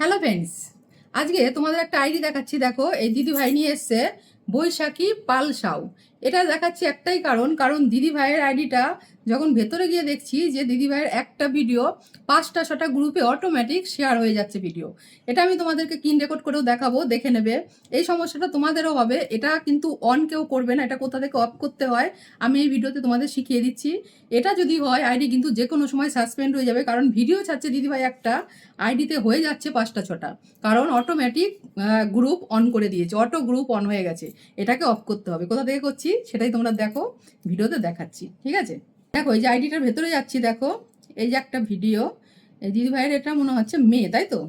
Hello friends, আজকে তোমাদের একটা আইডি দেখাচ্ছি। দেখো, এই দিদি ভাই নিয়ে এসছে বৈশাখী পাল সাউ। এটা দেখাচ্ছি একটাই কারণ দিদি ভাইয়ের আইডিটা যখন ভেতরে গিয়ে দেখছি যে দিদি ভাইয়ের একটা ভিডিও 5টা 6টা গ্রুপে অটোমেটিক শেয়ার হয়ে যাচ্ছে ভিডিও। এটা আমি তোমাদেরকে কিন রেকর্ড করেও দেখাবো, দেখে নেবে। এই সমস্যাটা তোমাদেরও হবে। এটা কিন্তু অন কেউ করবে না, এটা কোথা থেকে অফ করতে হয় আমি এই ভিডিওতে তোমাদের শিখিয়ে দিচ্ছি। এটা যদি হয় আইডি কিন্তু যে কোনো সময় সাসপেন্ড হয়ে যাবে, কারণ ভিডিও ছাড়ছে দিদিভাই একটা, আইডিতে হয়ে যাচ্ছে 5টা 6টা, কারণ অটোমেটিক গ্রুপ অন করে দিয়েছে, অটো গ্রুপ অন হয়ে গেছে। এটাকে অফ করতে হবে। কোথা থেকে করছি সেটাই তোমরা দেখো, ভিডিওতে দেখাচ্ছি। ঠিক আছে, দেখো এই যে আইডিটার ভেতরে যাচ্ছি। দেখো এই যে একটা ভিডিও, এই দিদিভাইয়ের এটা মনে হচ্ছে মেয়ে, তাই তো?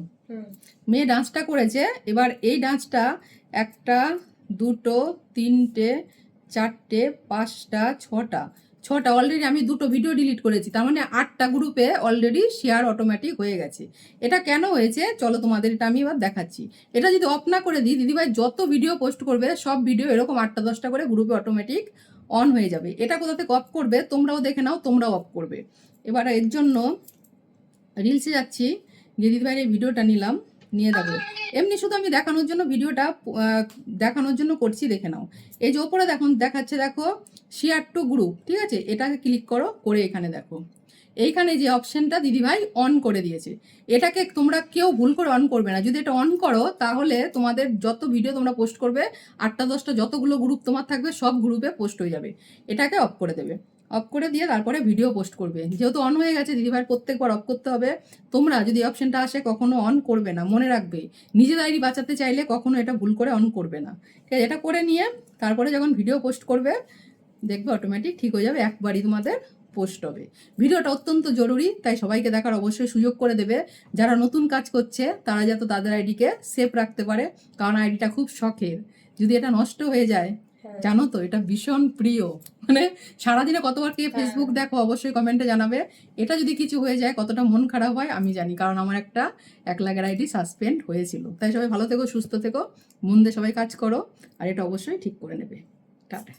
মেয়ে ডান্সটা করেছে। এবার এই ডান্সটা 1টা 2টো 3টে 4টে 5টা 6টা অলরেডি আমি 2টো ভিডিও ডিলিট করেছি, তার মানে 8টা গ্রুপে অলরেডি শেয়ার অটোমেটিক হয়ে গেছে। এটা কেন হয়েছে চলো তোমাদের এটা আমি এবার দেখাচ্ছি। এটা যদি অফ না করে দিই, দিদিভাই যত ভিডিও পোস্ট করবে সব ভিডিও এরকম 8টা 10টা করে গ্রুপে অটোমেটিক অন হয়ে যাবে। এটা কোথা থেকে অফ করবে তোমরাও দেখে নাও, তোমরাও অফ করবে। এবার এর জন্য রিলসে যাচ্ছি, যে দিদিভাইয়ের এই ভিডিওটা নিলাম, নিয়ে যাবো। এমনি শুধু আমি দেখানোর জন্য ভিডিওটা দেখানোর জন্য করছি, দেখে নাও। এই যে ওপরে দেখুন দেখাচ্ছে, দেখো শেয়ার টু গ্রুপ, ঠিক আছে? এটাকে ক্লিক করো, করে এখানে দেখো এইখানে যে অপশনটা দিদিভাই অন করে দিয়েছে। এটাকে তোমরা কেউ ভুল করে অন করবে না। যদি এটা অন করো তাহলে তোমাদের যত ভিডিও তোমরা পোস্ট করবে 8টা 10টা যতগুলো গ্রুপ তোমার থাকবে সব গ্রুপে পোস্ট হয়ে যাবে। এটাকে অফ করে দেবে। অফ করে দিয়ে তারপরে ভিডিও পোস্ট করবে। যেহেতু অন হয়ে গেছে, দিদিভাইয়ের প্রত্যেকবার অফ করতে হবে। তোমরা যদি অপশনটা আসে কখনো অন করবে না, মনে রাখবে। নিজের আইডি বাঁচাতে চাইলে কখনো এটা ভুল করে অন করবে না। ঠিক আছে, এটা করে নিয়ে তারপরে যখন ভিডিও পোস্ট করবে দেখবে অটোমেটিক ঠিক হয়ে যাবে, একবারই তোমাদের পোস্ট হবে। ভিডিওটা অত্যন্ত জরুরি, তাই সবাইকে দেখার অবশ্যই সুযোগ করে দেবে। যারা নতুন কাজ করছে তারা যাতে তাদের আইডিকে সেফ রাখতে পারে, কারণ আইডিটা খুব শখের। যদি এটা নষ্ট হয়ে যায়, জানো তো এটা ভীষণ প্রিয়। মানে সারাদিনে কতবার কে ফেসবুক দেখো অবশ্যই কমেন্টে জানাবে। এটা যদি কিছু হয়ে যায় কতটা মন খারাপ হয় আমি জানি, কারণ আমার একটা 1 লাখের আইডি সাসপেন্ড হয়েছিল। তাই সবাই ভালো থেকো, সুস্থ থেকো, মন দিয়ে সবাই কাজ করো, আর এটা অবশ্যই ঠিক করে নেবে। টাটা।